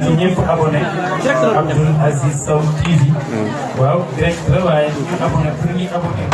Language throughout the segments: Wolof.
ñaan ci ñëpp abonné Abdoul Aziz Sow TV waaw direct la waaye ñu abonné pour ñu abonné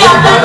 Yeah.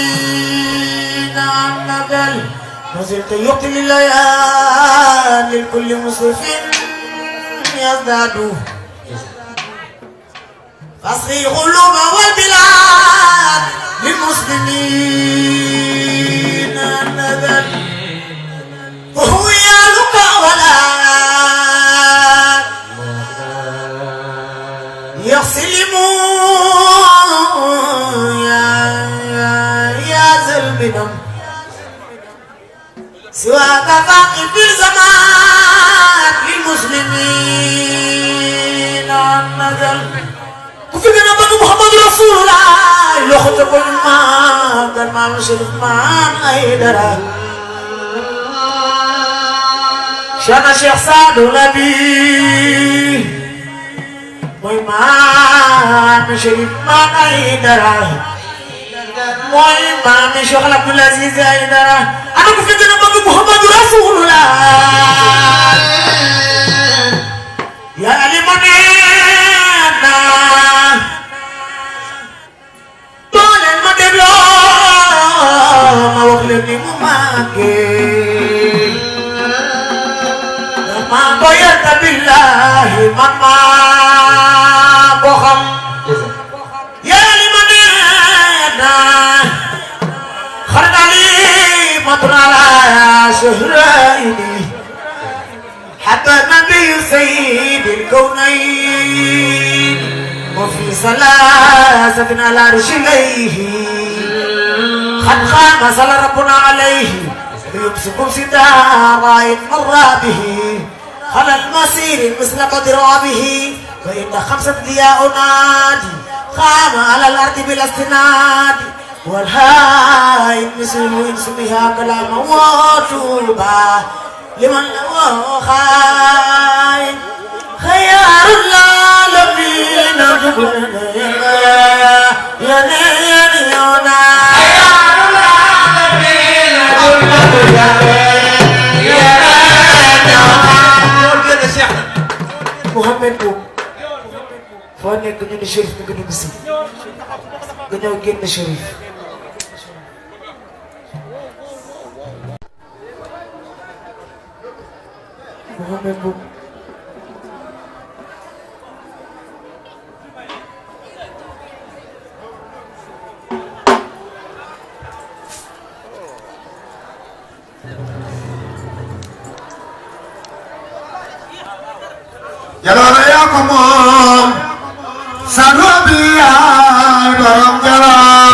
المسلمين النبل نزلت يقتل الليالي لكل مسرف يزداد فاصغي القلوب والبلاد للمسلمين النبل وهو يالك ولا يغسلمون يا زلمنا سواك باقي في الزمان للمسلمين النزل وفينا بنو محمد رسول الله لو خطب الماء قال ما شرف مان ايدرا شانا شيخ سعد نبي وإمام شريف مان ايدرا وإمام شيخ عبد العزيز ايدرا أنا كفينا بنو محمد رسول الله يا علي منينا طول المدبلو ما وخلني مماكي ما ضيعت بالله من ما بخم يا علي منينا خرج علي مطر على شهريني حتى النبي سيد الكونين وفي ثلاثة على رجليه قد قام صلى ربنا عليه يمسك ستارا مر به على المسير مثل قدرابه وإن خمسة ضياء نادي قام على الأرض بلا استناد والهاي مثل الإنس بها كلام وطوبى لمن له خاين خيار العالمين يا نيونا خيار العالمين يا نيونا محمد بو فاني كنت شريف كنت بسي كنت شريف محمد بو Jalala ya kamam Sanobiya Garam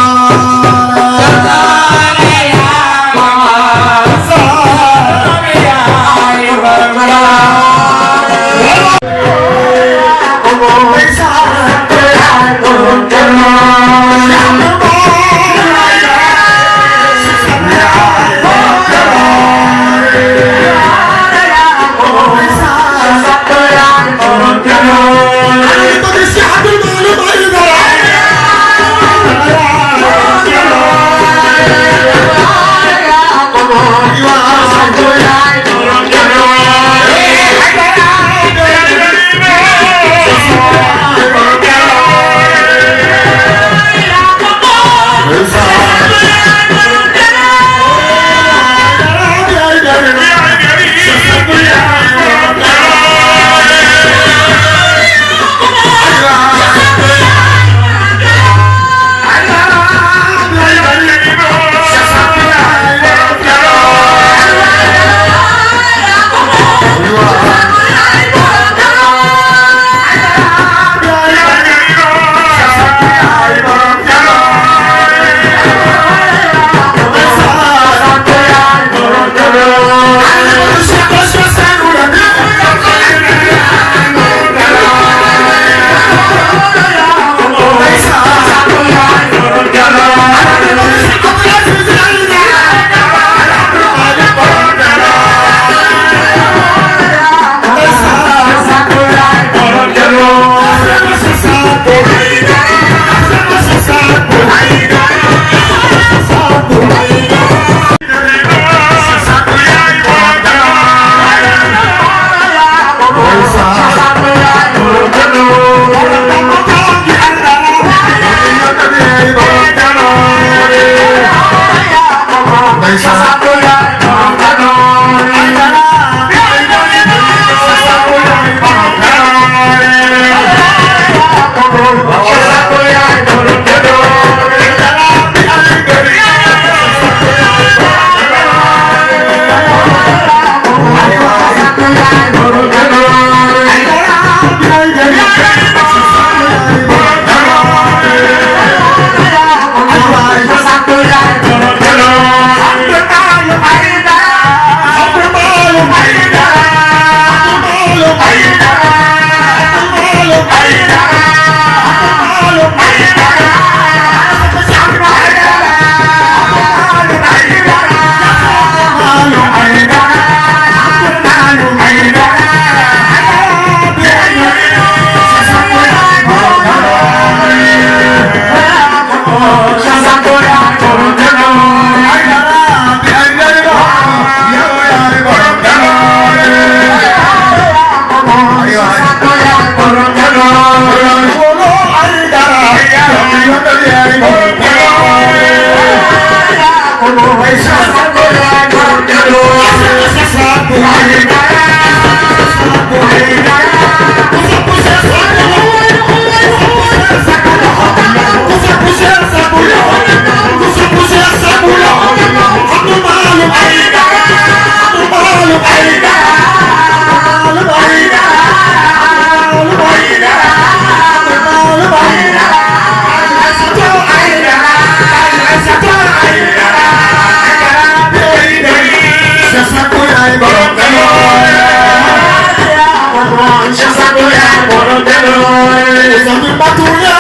sambil batunya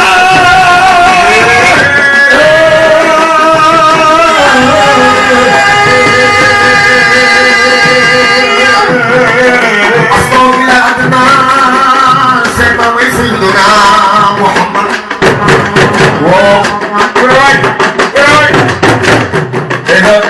Astagfirullah adnan Sema mai Sayyidina Muhammad Wow Berai Enak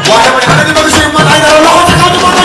Wah, yang mana di bagus sih, mana ada loh, cakap cakap.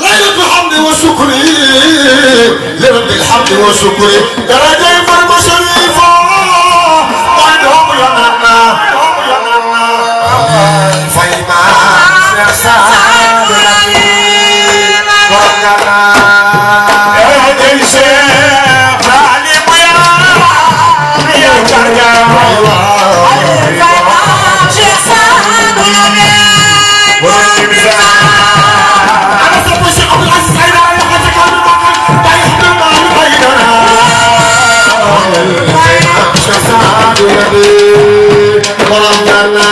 ليلة الحمد والشكر لرب الحمد والشكر درجة فرما شريفة وعندهم لنا فيما نسعد وقنا يا الشيخ علم يا كرجا شيخ سعد أنا سبب الشيخ عبد العزيز حيدر على حاجة كامل بيحضر معه بيننا شيخ سعد ولدي ورمضنا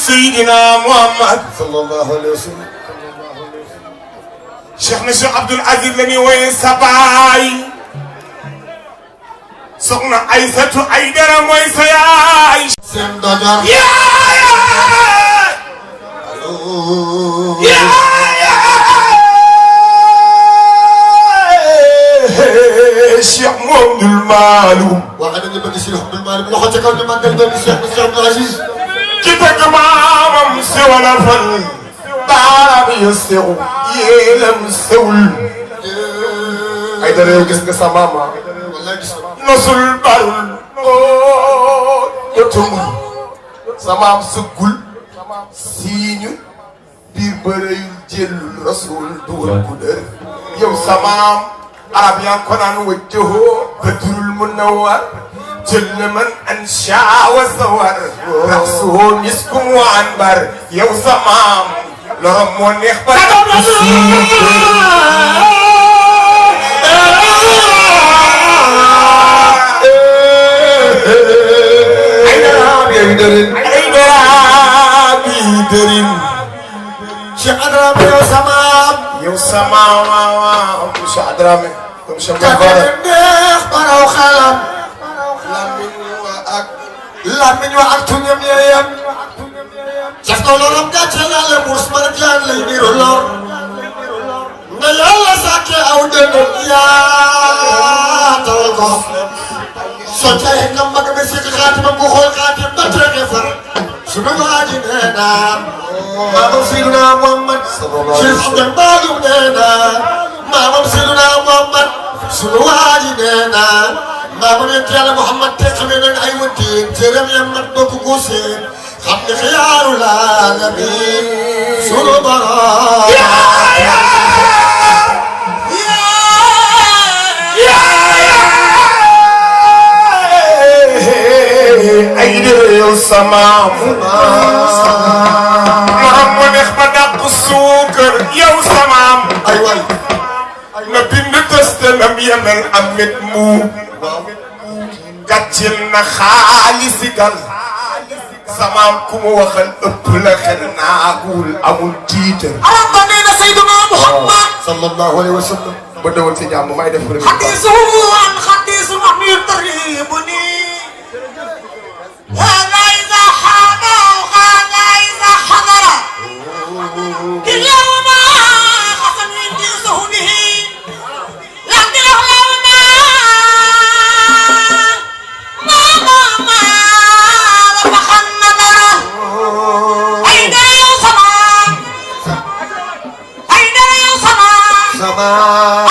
سيدنا محمد صلى الله عليه وسلم شيخنا الشيخ عبد العزيز لني وين سباي سقنا عيسى عيدنا موي سياي سم دجار يا الشيخ محمد المعلوم واحد اللي بدي الشيخ محمد المعلوم لو خدت كلمه ما نقدر الشيخ عبد العزيز كتك مامم سوى لفن بارم يسوي يلم سول أيدر يوجس كسا ماما نسول بارول يتوم سمام سقول سينيو بيربري جل رسول دول كدر يوم سمام عربيان كنان وجهه بدر المنور جل من أنشأ وزور رأسه مسك وعنبر يو زمام لرمون يخبر أين رابي درين شعر رامي يو زمام شعر رامي برو خلم لامين وعدتون يم يم شفتوا لهم كاتشلا لموس مرجان ليبيرو لور نيالا ساكي أو دنيا تولكو سوتشا هنم مكبسيك خاتم بخول خاتم بطرق فر شنو هاجي نينا مامو سيدنا محمد شرف جنبالي نينا مامو سيدنا محمد شنو هاجي نينا ما من يا محمد تخمن أي ودين ترم يمت بكوسين خمن خيار العالمين سلو برا أيدي السماء محمد إخبار السكر يا سمام أيوة نبين تستلم يمن أمد مو قتلنا خالص قال سمام كم وخل أبلا خلنا أقول أمون تيتر أرمنا سيدنا محمد صلى الله عليه وسلم بدون سجام ما يدفع حديثه عن حديث أمير تريبني هذا إذا حان وهذا إذا حضر كلاهما خصم من جنسه به لكن أهلهما ما رفخ النظر أين يوصما أين يوصما سما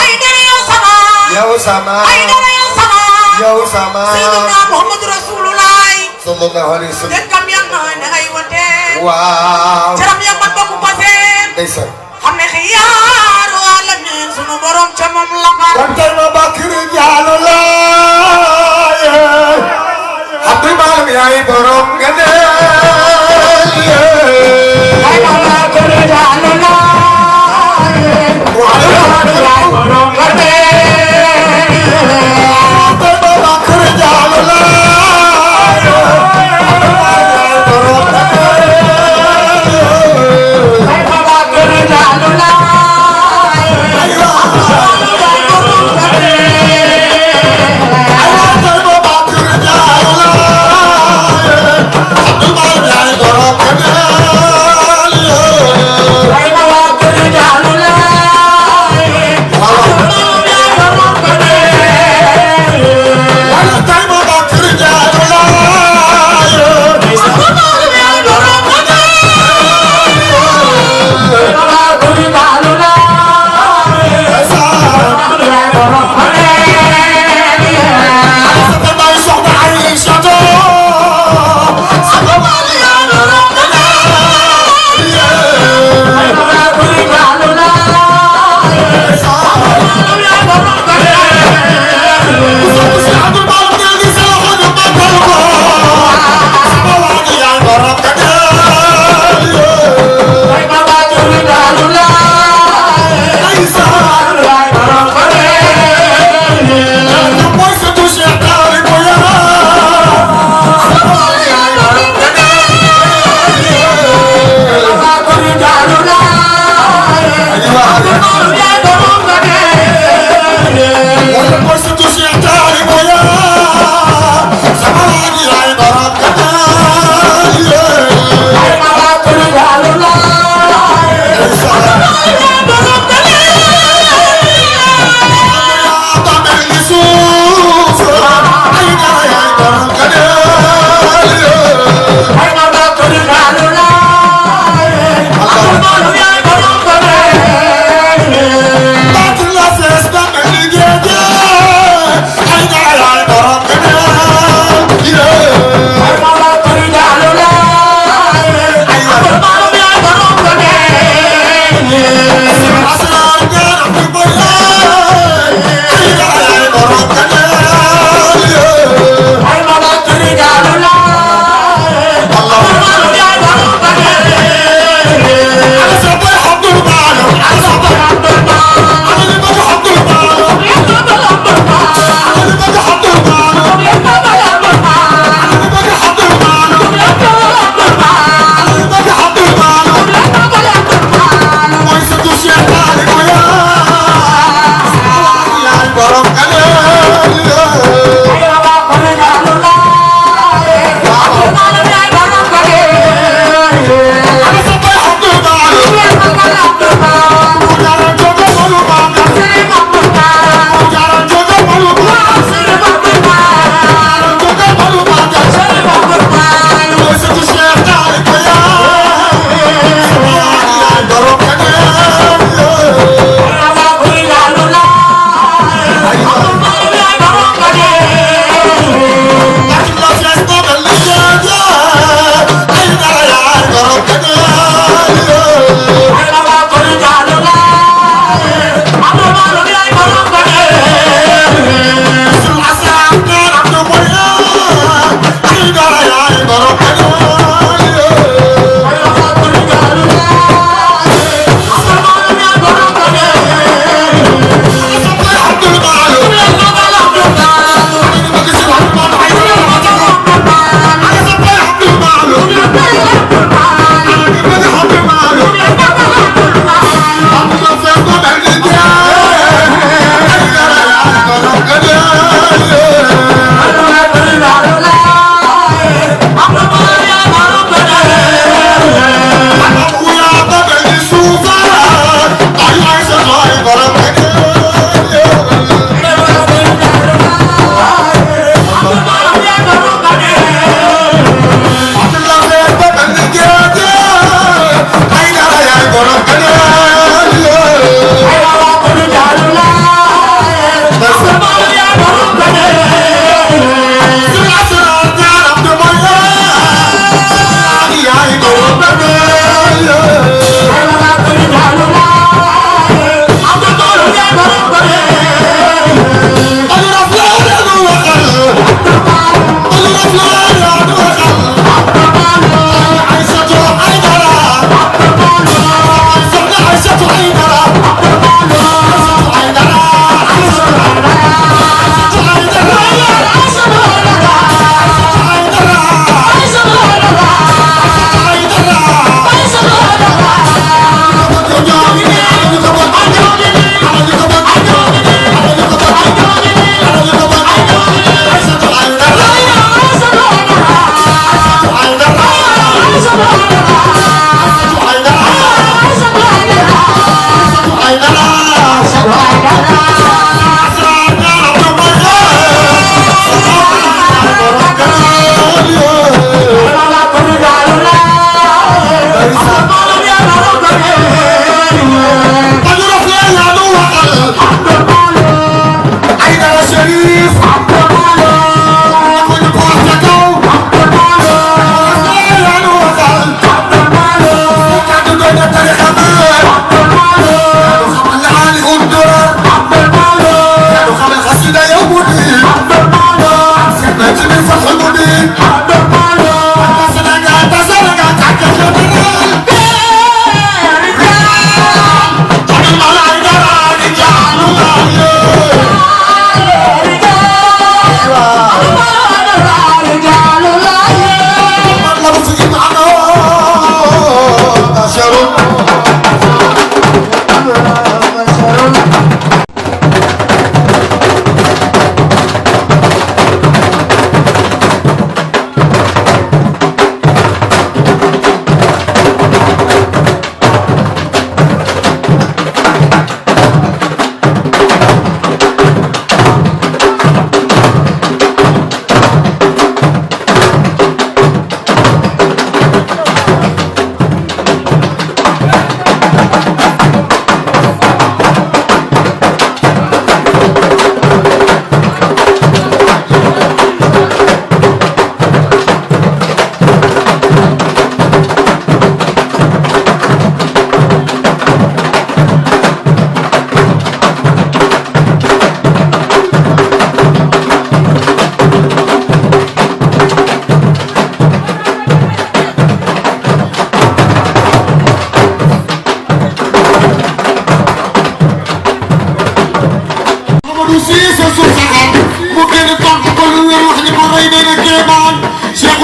أين يوصما يا سما أين يوصما يا سما سيدنا محمد رسول الله صلى الله عليه وسلم dëkkam yang nooy na ngay wote waaw caram yang man bokku paseen ndeysaan xam ne xiyaaru alamin sunu borom ca moom la far kontaan na Bakir Diallo laaye Abdou Malam yaay borom nga ne ay na Bakir Diallo laaye Abdou Malam yaay borom nga ne Bakir Diallo laaye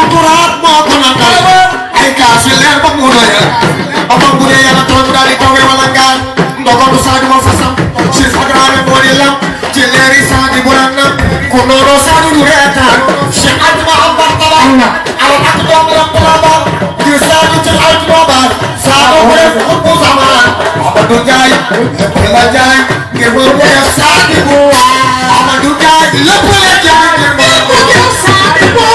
sukuraat moo ko nandal ay kaasi leer ba mu doyal amam bu dee yàlla toog daal di toogee wala ngaan ndogodu saadi moo fa sam si fagraame moo di lam ci leeri saadi bu ran nam ku noonu saadi du reetaan Cheikh Adma am bartala ala ak doom ram balaba di saadi ci ay tubaab saado bu def xutbu zaman Amadou Ndiaye la jaay ngir mu def saadi bu Amadou Ndiaye lépp la jaay ngir mu def saadi bu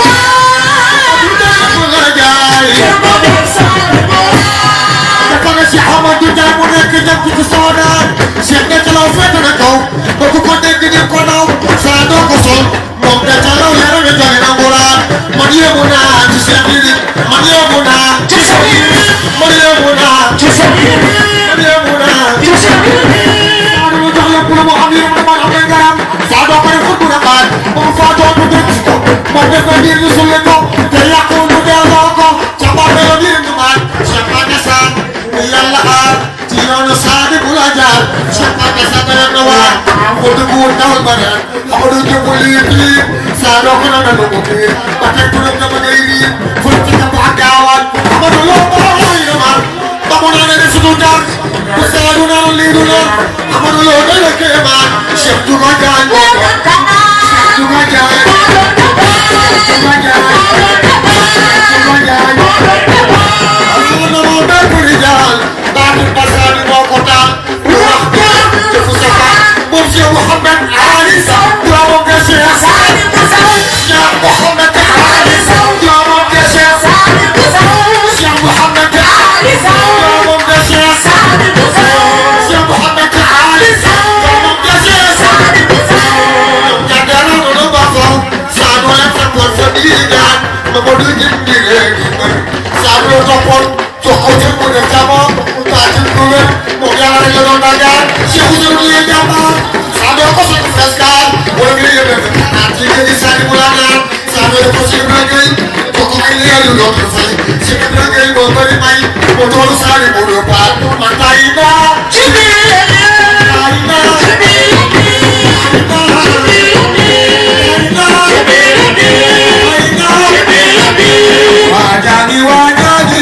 Amadou Ndiaye mu nekk ñëpp ci soodaan Cheikh de Calaw fekk na kaw ba ku ko dégg di ko naw saa doo ko sol moom de Calaw leer nga joxe na nguraan man yéemu naa ci Cheikh bi man yéemu naa ci Cheikh bi man yéemu naa ci Cheikh bi man yéemu naa ci Cheikh bi saa doo jox lépp lu mu am yéemu na man am na ngaram saa doo ko def fukk na baat moom faatoo du dégg ko moom def na biir ñu sulli ko te yàqu lu delloo ko ca bàmmee la biir ñu maan Cheikh Mbacke Sarr yàlla aar ci yoonu saadi bu la jaar Cheikh Mbacke Sarr da leen waar ko dugg dawal ba ren Amadou Diop lii saa doo ko nana lu mu biir ba tey turam dama ngay riir ful ci ka ba gaawaan Amadou loo ba mooy na mar ba mu naan ne suñu dar bu saa du naan lii du naan Amadou loo dana kéemaan Cheikh Duma Jaañ Cheikh Duma Jaañ Duma Jaañ Duma Jaañ Baatu Basani moo ko taal lu wax jaar defu safar moom Cheikh Mouhamed Ali Sow doomam de Cheikh Sadi Moussa Cheikh Mouhamed Ali Sow doomam de Cheikh Sadi Moussa Cheikh Mouhamed Ali Sow doomam de Cheikh Sadi Moussa Cheikh Mouhamed Ali Sow doomam de Cheikh Sadi Moussa ñaadara no ba ko sa do leen fekkoon fa di daan ma ko du jindi léegi sa do toppoon jox ko ci mu def jamono baatil bu wér moom yàlla rek la doon dagaan Cheikh Ousseynou Ndiaye jàmbaar saa doo ko sotti frescar wala nga yëngal naan ci géej gi saa di mu la naan saa doo def ko Cheikh Ibrahima Gueye jox ko ay leer yu doon fay Cheikh Ibrahima Gueye moo bëri may moo toolu saa di mu doon baal man tayi naa ci biir tayi naa ci biir waajani waajani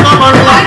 Mama,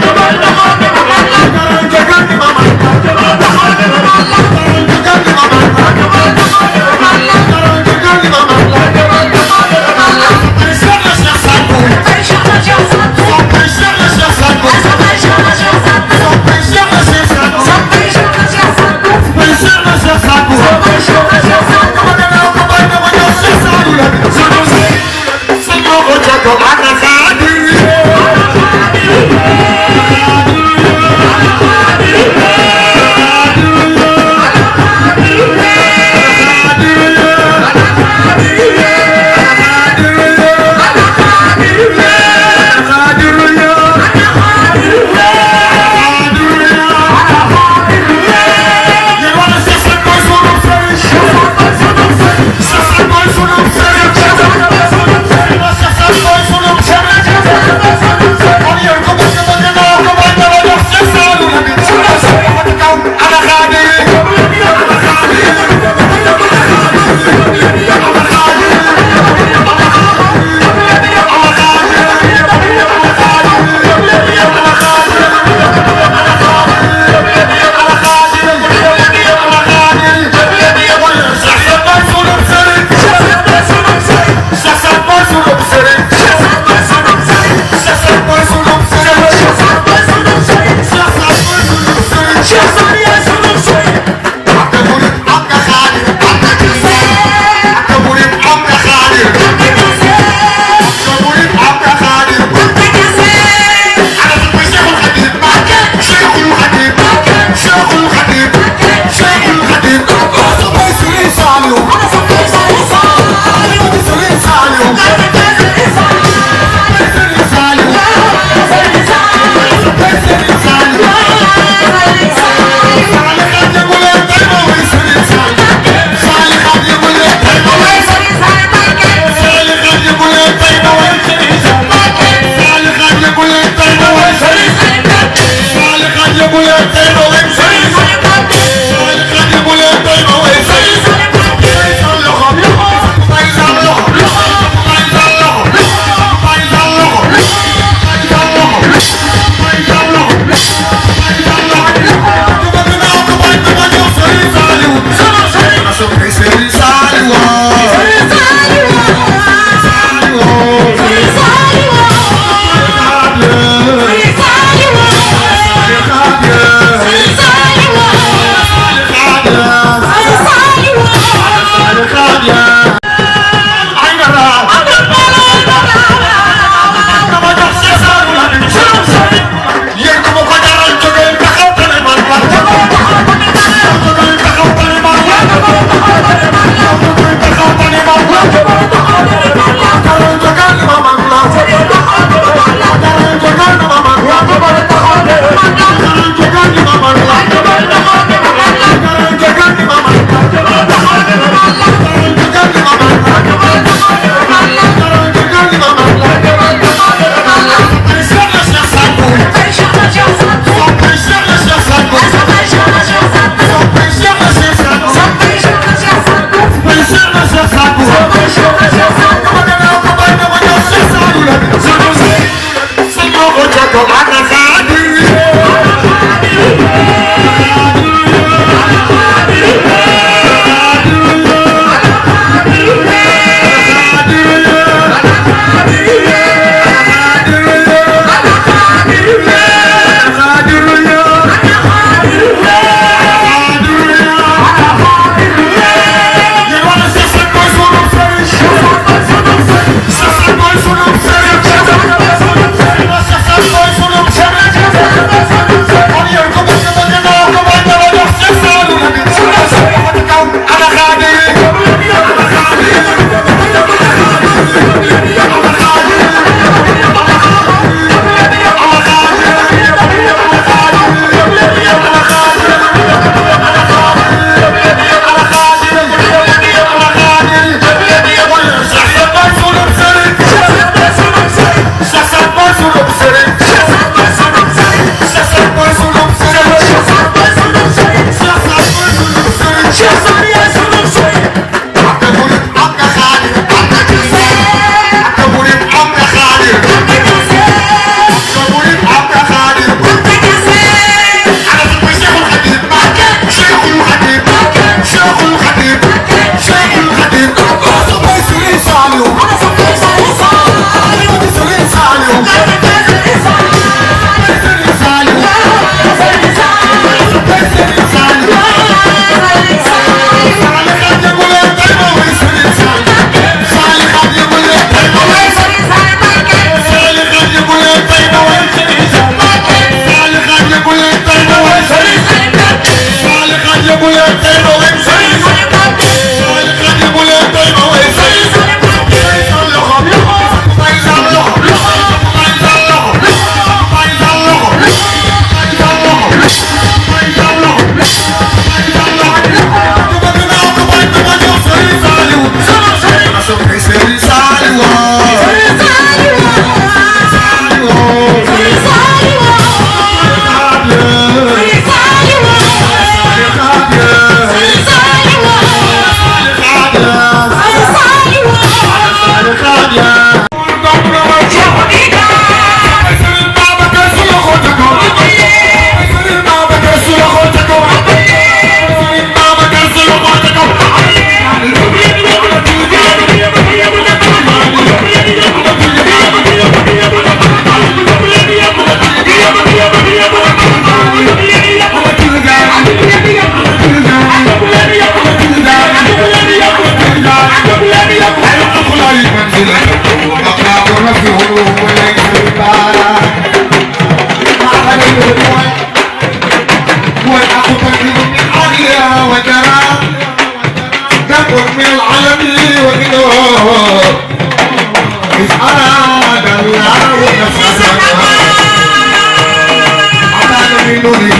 والأخطر من عليا وجرى دم من العالم وإنه إذ أراد الله نفسنا أعطانا من نوره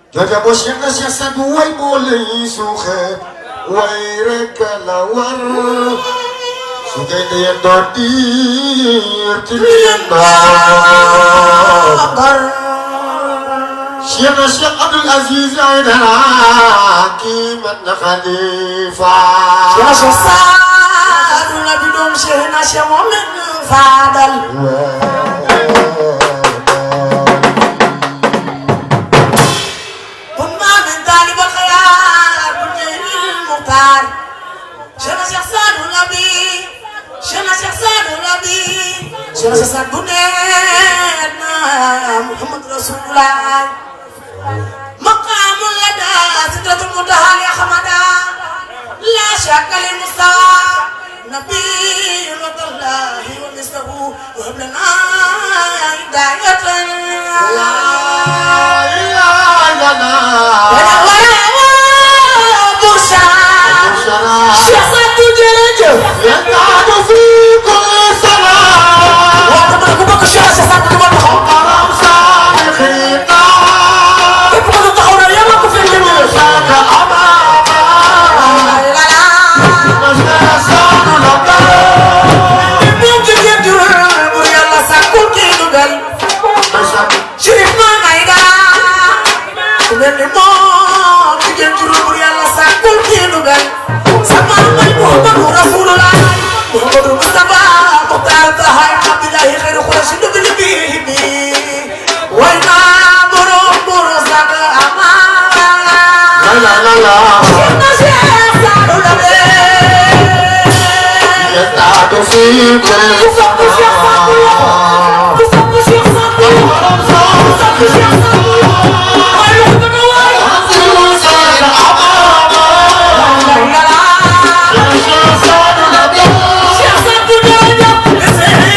Jaja bos yang ngasih satu way boleh suhe way reka lawar suhe dia dodir tilian bar Syekh Abdul Aziz Aidana kiman khalifah Syekh Sadul Nabi dom Syekh Nasya Muhammad Fadal Syekh Sesat Bunet Muhammad Rasulullah Maqamul lada Sidratul Muntaha ya Hamada La syakka lil Musa Nabi Rasulullah wa mislahu wa hablana hidayatan La ilaha illallah wa Bursa Syekh Satu Jeraja yang tak ada aku mau ke Syekh Satu cuma haram sahita ibu kau tahu dari yang aku fikir saka amama Satu laka ibu jadi jurur buriala sakul kidugal Syirif mangaida Kumenimo jadi jurur buriala sakul kidugal sama Muhammad Rasulullah Muhammad Mustafa Mukhtar Tahai Abdillahi Khairu Quraish Nabi Waina buru-buru saka amala La la la Syekh Sadul Nabi Ya ta'adu fi kulli Usabtu Syekh Sadul Usabtu Syekh Sadul Usabtu Syekh Sadul Ayo kenawai Rasul Sadul amama La la Syekh Sadul Nabi Syekh Sadul Nabi Syekh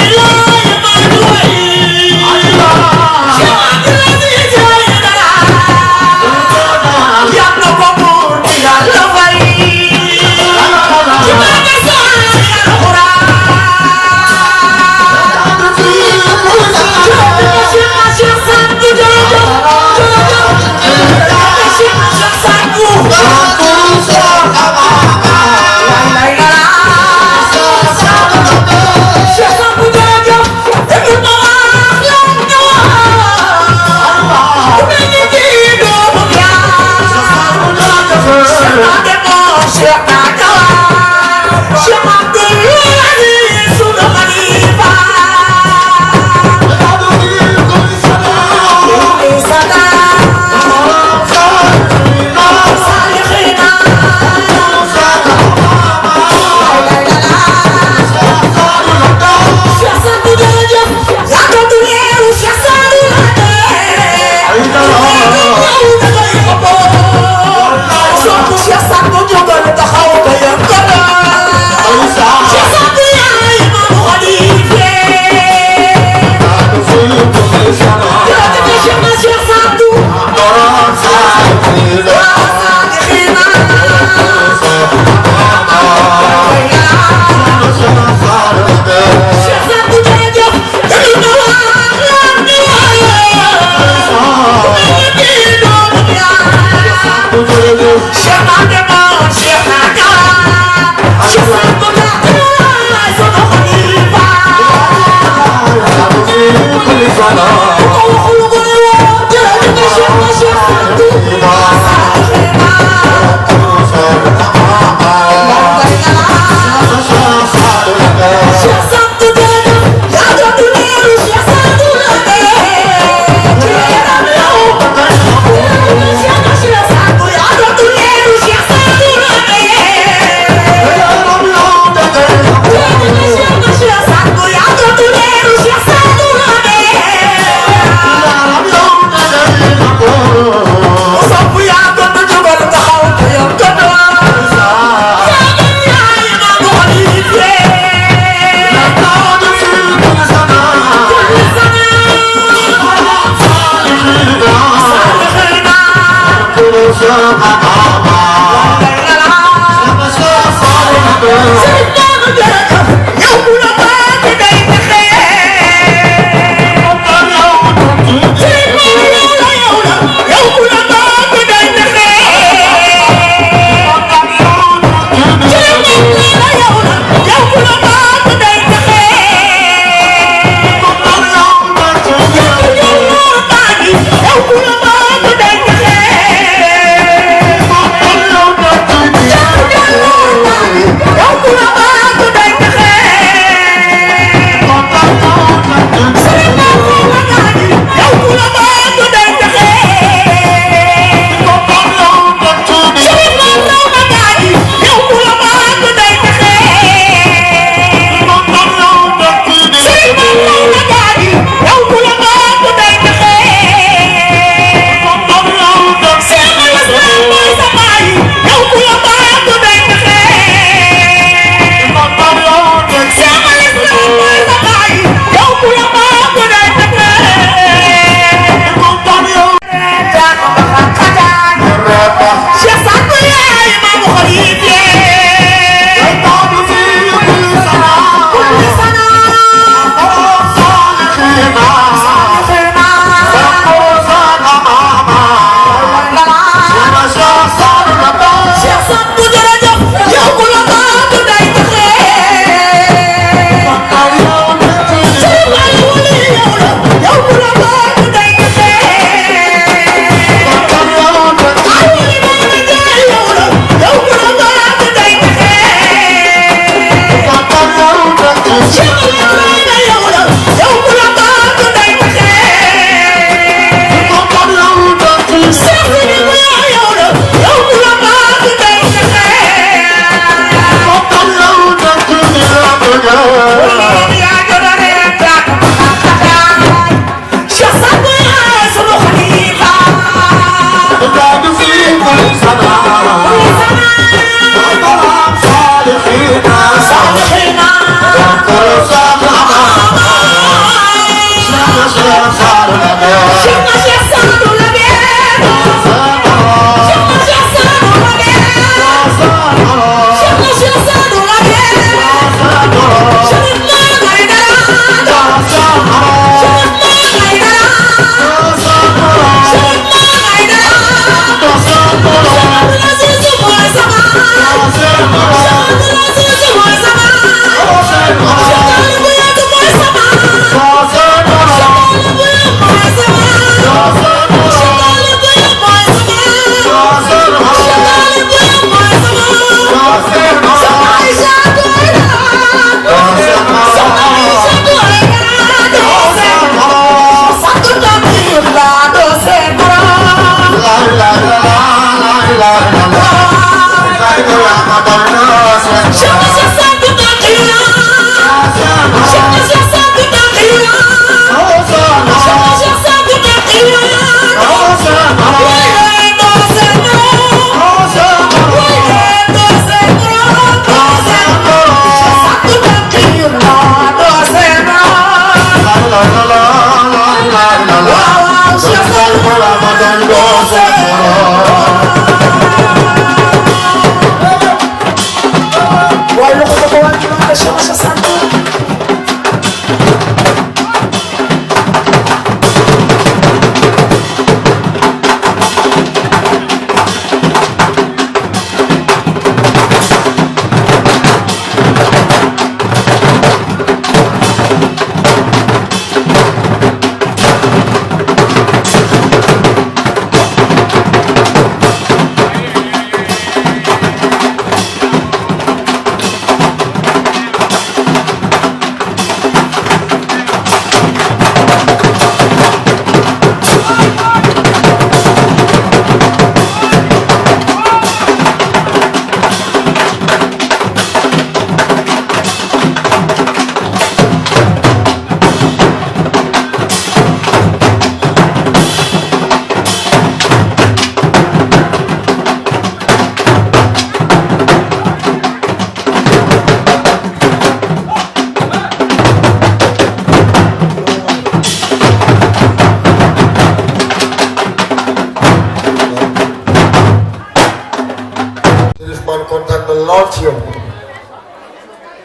kontaan na lool ci yow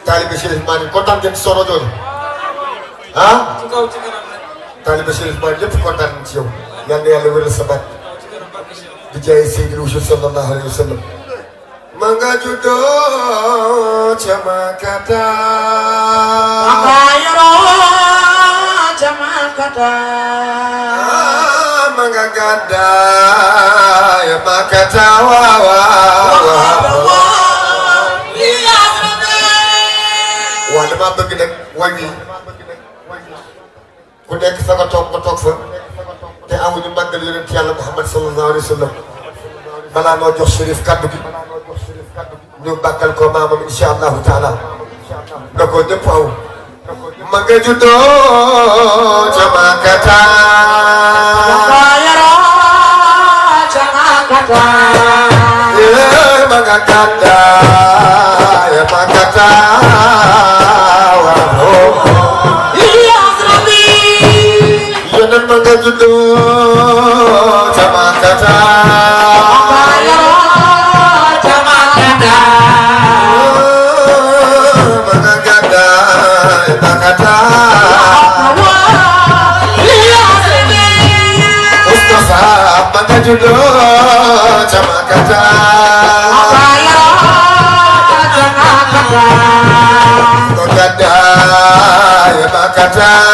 taalibe Chérif Mane kontaan ngeen ci sono jooju ah taalibe Chérif Mane yëpp kontaan nañ ci yow yal na yàlla wéral sa baat di jaay Seydil Wujud sallallahu alayhi wa sallam ma nga juddoo ca Makata ma yoroo ca Makata ma nga gàddaay Makata waaw dama bëgg nag wàññi ku nekk fa nga toog fa te amuñu màggal yonent yàlla Muhammad sallallahu alayhi wa sallam balaa noo jox Chérif kaddu gi ñu bàkkal ko maamam incha allahu taala na ko ñëpp aw ma nga juddoo ca Makata ma yoroo ca Makata ma nga gàddaay Makata yéen ma nga juddoo ca Makata ma yoroo ca Makata ma nga gàddaay Makata Mustafa ma nga juddoo ca Makata ma yoroo ca Makata ma gàddaay Makata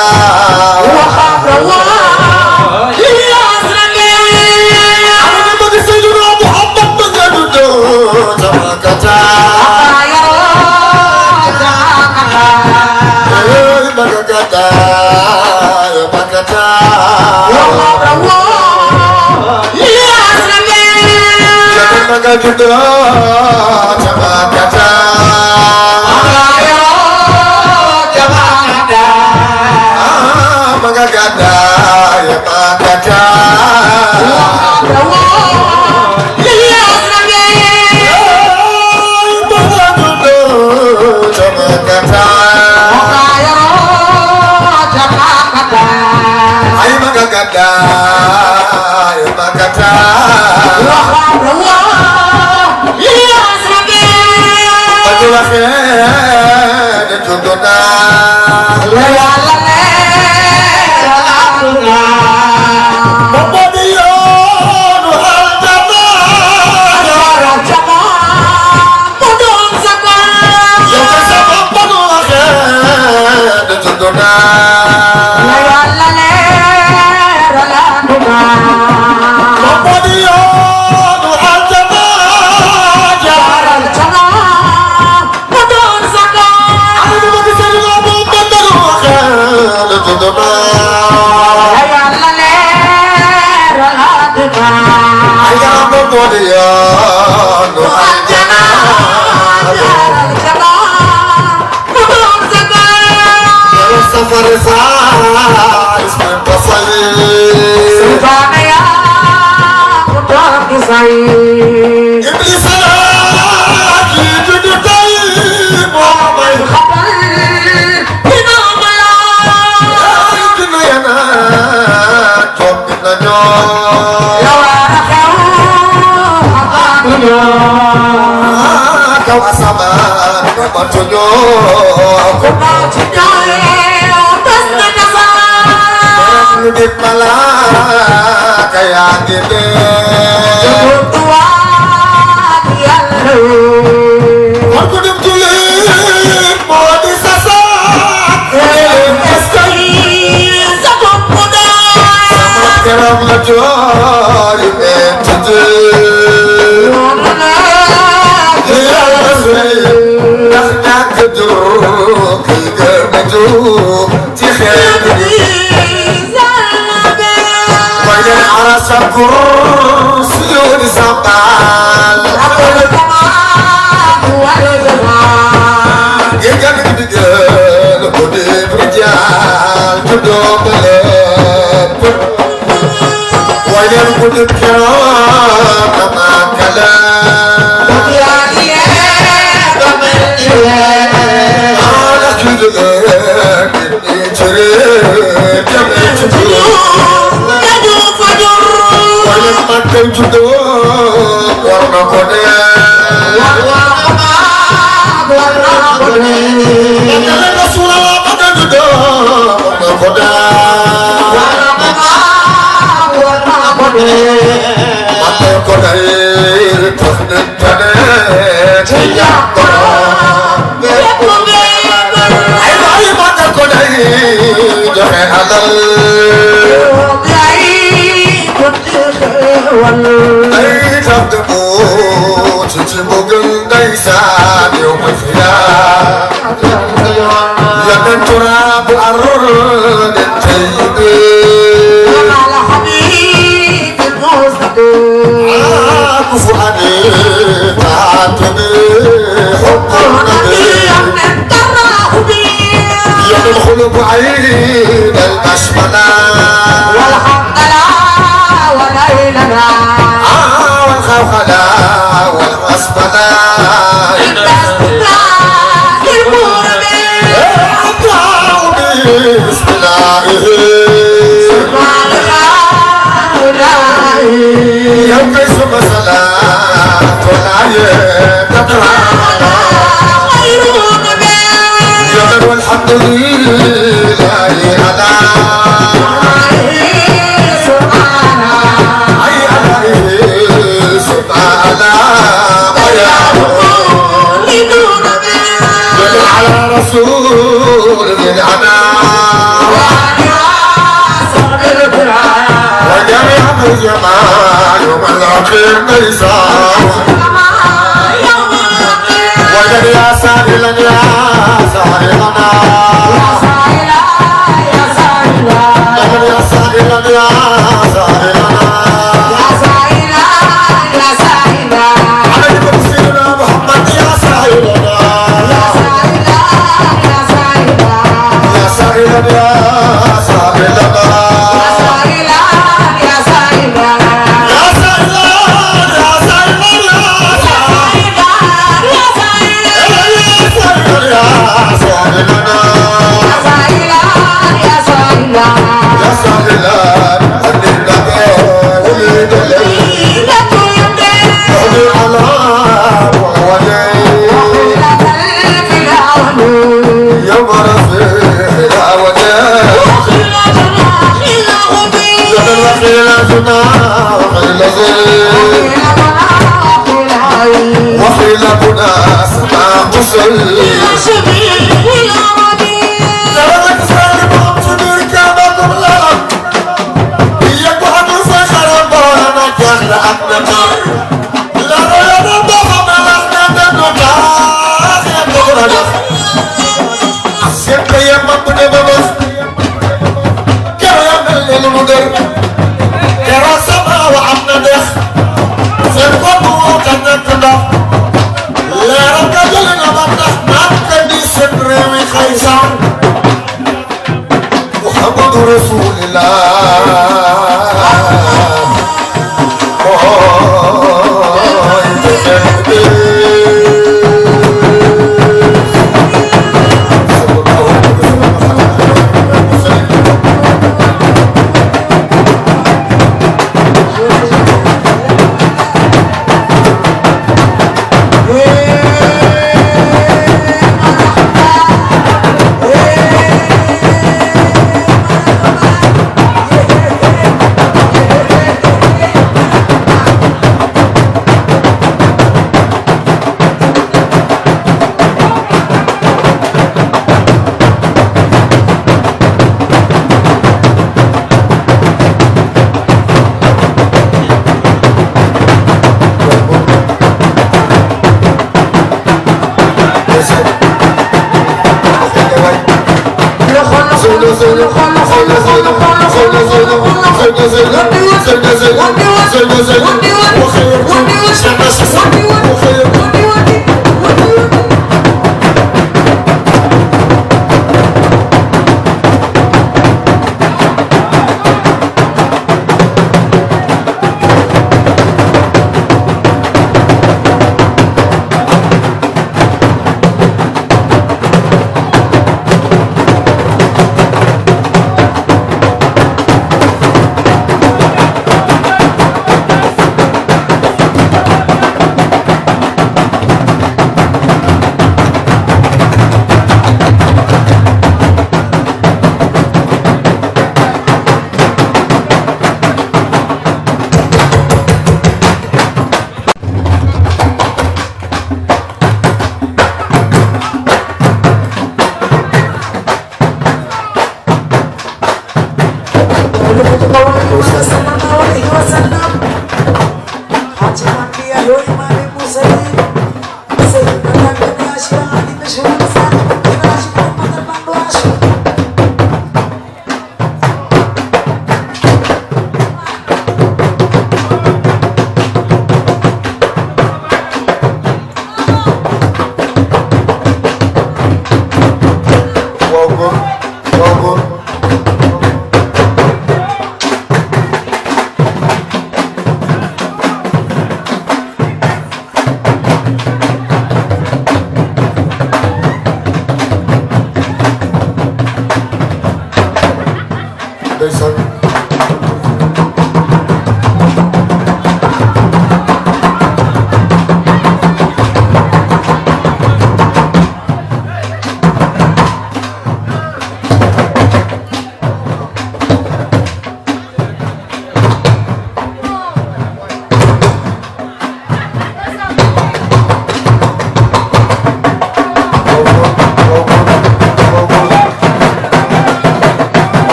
Judo, warna kode. رسول الله مدد خدا مدد خدا تخدم تنه أي مدد خدا جه على أي تخدمو تجيبون دايسان يوم الخيام لمن تراب الأرض الطيب على حبيب المصطفى عاطف عليه تعاتبي حب النبي يدخل بعيد البسملة والحق لا وليلنا والخوخلة والبسملة بسم الله يوم يسوع صلاة والعيب تطلع يوم والحمد لله على على رسول العنا وجميع الجمال يوم الأخير ميسار وجد يا سائلا يا سائلنا وجد يا سائلا يا سائلنا عليكم سيدنا محمد يا سائلنا يا سائلا يا سائلنا وخيلتنا سما قصل يا شبيب العربي لك سالم تدير كما قبل يقعد فخر بانا كان أبنك لا يرد حمل أبنك يا بغرنا سيبقى يا مبنى بابس كرام المدر كرا سما وعبنا دخ سيبقى كان كده لا رجلنا مفتح كدي سدر خيسان محمد رسول الله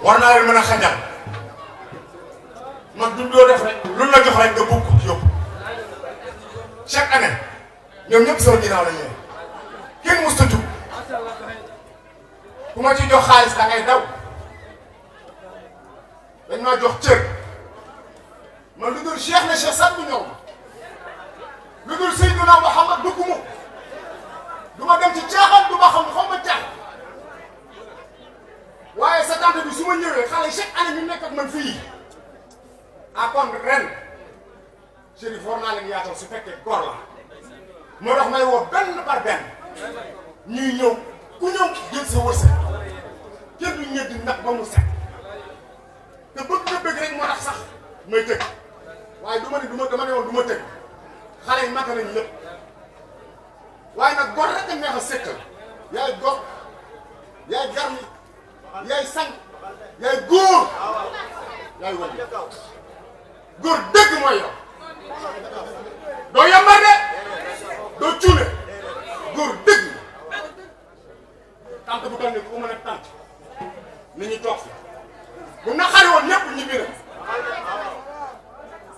war naa leen mën a xajal man duñ doo def rek lu la jox rek nga bugg yóbbu chaque année ñoom ñëpp sama ginnaaw la ñu kenn mosut a jug ku ma ci jox xaalis da ngay daw dañ maa jox cër man lu dul Cheikh na Cheikh Saad bu ñëw ma lu dul Seydina Mouhamad dugg mu du ma dem ci caaxaan du ma xam xaw ma caaxaan waaye sa tante bi su ma ñëwee xale chaque année ñu nekk ak man fii à kon ren Chérif war naa leen yaatal su fekkee góor la moo tax may woo benn par benn ñuy ñëw ku ñëw jël sa wërsëg kenn du ñëw di ndax ba mu set te bëgg nga bëgg rek moo tax sax may tëgg waaye du ma ne dama ne woon du ma tëgg xale yi màgg nañu lépp waaye nag góor rek a neex a sekkal yaay góor yaay garmi yaay sang yaay góor yaay wàññi góor dëgg mooy yow doo yambar de doo cuune góor dëgg tant bu toll nii ku mën a tant nit ñi toog fi bu naqari woon ñëpp ñu biir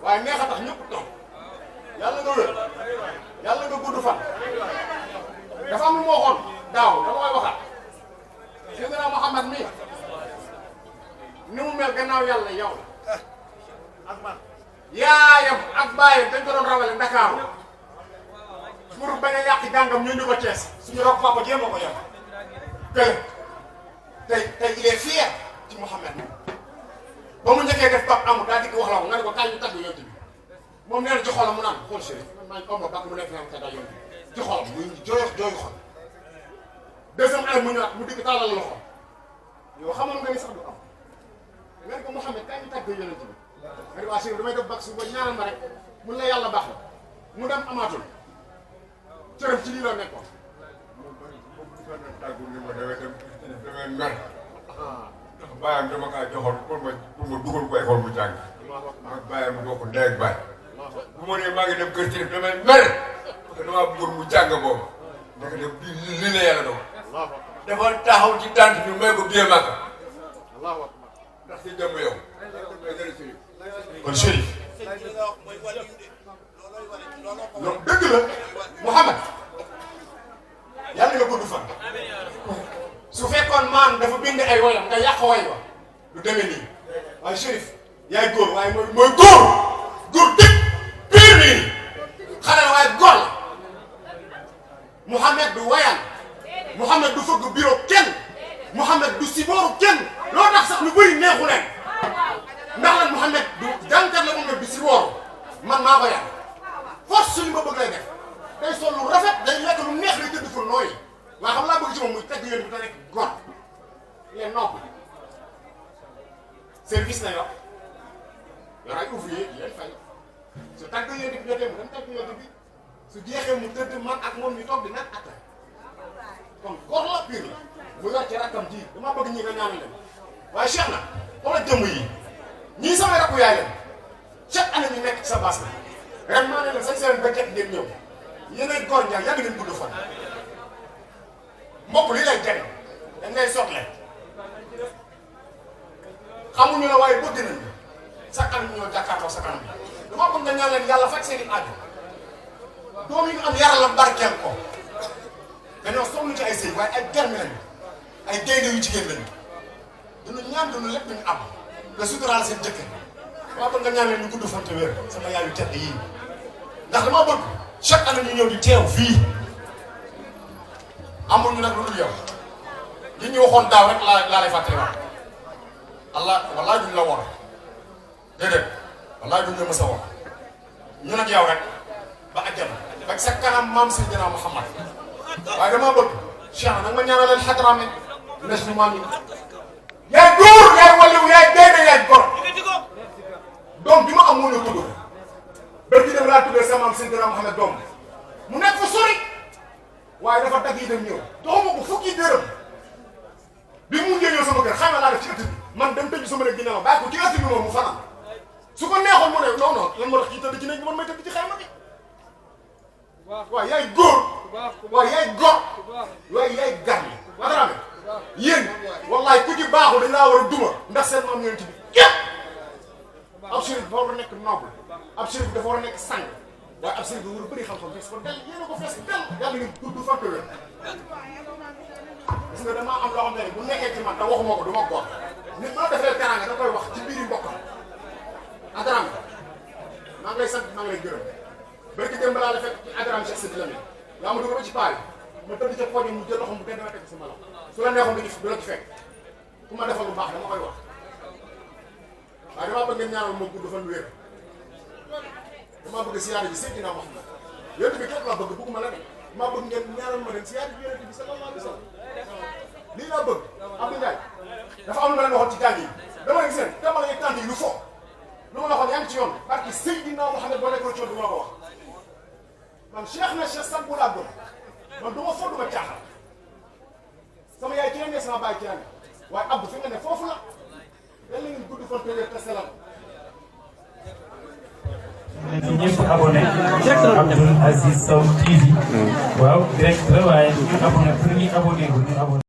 waaye neex a tax ñëpp toog yàlla nga wér yàlla nga gudd fan dafa am lu ma waxoon daaw dama koy waxaat Seydina Mouhamad mii ni mu mel gannaaw yàlla yow ak man yaayam ak baayam dañ ko doon rawale Ndakaaru pour bañ a yàq jàngam ñu ko Cees suñu rok papa jéem a ko yor kële tey il est fier ci Mouhamad ba mu njëkkee def bak amul daal di ko wax la ko nga ne ko kaay ñu tagg yonent bi moom nee na ci xolam mu naan xool Chérif man maa ngi ëmb bak mu nekk naan tagg yonent bi ci xolam muy jooy xol deuxième année mu ñëwaat mu dikk tàllal loxo yow xamoon nga ni sax du am nga ne ko Mouhamad kaay ñu tagg yonent bi nga ne waa Chérif damay def bak su ba ñaanal ma rek mun la yàlla baax la mu dem amaatul cërëm ci lii la nekkoon damay mer ndax bàyyam dama kaa joxoon pour ma dugal ko école mu jàng ak bàyyam bokk ndey ak baay bu ma nee maa ngi dem kër Chérif damay mer parce que damaa bëggoon mu jàng boobu dëgg la li la yàlla doon dafa taxaw ci tànt bi may ko biyee màgg ndax si jëmm yow kon Chérif loolu dëgg la Mouhamed yàlla nga gudd fan su fekkoon maam dafa bind ay woyam nga yàq way wa du demee nii waaye Chérif yaay góor waaye mooy góor dëgg pire nii xale la waaye góor la Mouhamed du wayal Mouhamed du fëgg bureau kenn Mouhamed du sibooru kenn loo tax sax lu bëri neexu leen ndax lan Mouhamed du jànkat la moom du sibooru man maa ko yàq force suñu ba bëgg lay def day sol lu rafet day lekk lu neex lay tëdd fu nooyi waaye xam laa bëgg ci moom muy teg yéen bi te nekk góor les nobles service na yor ay ouvrier yéen fay su tàgg yéen bi jotee mu dem tàgg yéen bi su jeexee mu tëdd man ak moom ñu toog di naan attaque kon góor la pire la mu yor ci rakkam ji damaa bëgg ñii nga ñaanal leen waaye Cheikh na xoolal jëmm yi ñii samay rakku yaay leen chaque année ñu nekk ci sa base la ren maa ne la sañ seen ba jekk ngeen ñëw yéenay góor ñaar yàgg ngeen gudd fan mbokk lii lay jëriñ dañ lay sotle xamuñu la waaye bëgg nañu sa kanam ñoo jàkkaarloo sa kanam dama bëgg nga ñaan leen yàlla faj seen i aju doom yi ñu am yaral la barkeel ko dañoo sonn ci ay sëy waaye ay germi lañu ay gaynde yu jigéen lañu duñu ñaan duñu lépp duñu am nga suturaal seen jëkkër dama bëgg nga ñaan leen ñu gudd fan te wér sama yaayu tedd yii ndax dama bëgg chaque année ñu ñëw di teew fii amul ñu nag lu dul yow li ñu waxoon daaw rek laa lay fàttaliwaat allah wallaay duñ la wor déedéet wallaay duñ la mës a wor ñu nag yow rek ba àjjana ba sa kanam maam Seydina Muhammad waaye dama bëgg Cheikh nag ma ñaanalal xadraame nes nu maam yi yaay góor yaay waliw yaay gaynde yaay gor doom bi ma am moo la tudd bërki dem laa tuddee sa maam Seydina Muhammad doom mu nekk fa sori waaye dafa dagg yi dem ñëw doxuma ko fukki dërëm bi mu mujjee ñëw sama kër xam nga laa def ci ëtt bi man dem tëju sama nekk ginnaaw bàyyi ko ci ëtt bi moom mu fanaan su ko neexoon mu ne non non lan moo tax kii tëdd ci nekk bi man may tëdd ci xayma bi waaw yaay góor waaw yaay góor waaye yaay gar yi Adrame yéen wallaay ku ci baaxul dañ laa war a duma ndax seen maam yonent bi képp ab chérif dafa war a nekk noble ab chérif dafa war a nekk sang waaye ab chérif dafa war a bëri xam-xam fees ko del yéen a ko fees del yàlla ngeen gudd fan ko wér gis nga damaa am loo xam ne bu nekkee ci man te waxuma ko du ma góor nit ma defee teraanga da koy wax ci biir mbokkam Adrame maa ngi lay sant maa ngi lay gërëm barki démb laa la fekk ci Adrame Cheikh Sidi Lamine yaa ma dugal ba ci paa yi ma tëdd ca poñe mu jël loxo mu gën dama teg sama loxo su la neexoon du la ci fekk ku ma defal lu baax dama koy wax waaye damaa bëgg ngeen ñaanal ma gudd fan wér damaa bëgg siyaare ji Seydina Muhammad yonent bi képp laa bëgg bëgguma la de damaa bëgg ngeen ñaanal ma leen siyaare ji yonent bi sallallahu alayhi wa sallam lii laa bëgg Abdou Ndiaye dafa am lu ma leen waxoon ci jàng yi dama leen gis leen dama la tànt yi lu fo lu ma la waxoon yaa ngi ci yoon parce que Seydina Muhammad boo nekkoon ci yoon du ma ko wax man Cheikh na Cheikh Sadbou laa gëm man du ma fo du ma caaxaan sama yaay ci la ne sama baay ci la ne waaye Abdou fi nga ne foofu la yal na ngeen gudd fan te wér te selal ñëpp abonné Abdoul Aziz Sow TV waaw direct la waaye ñu abonné pour ñu abonné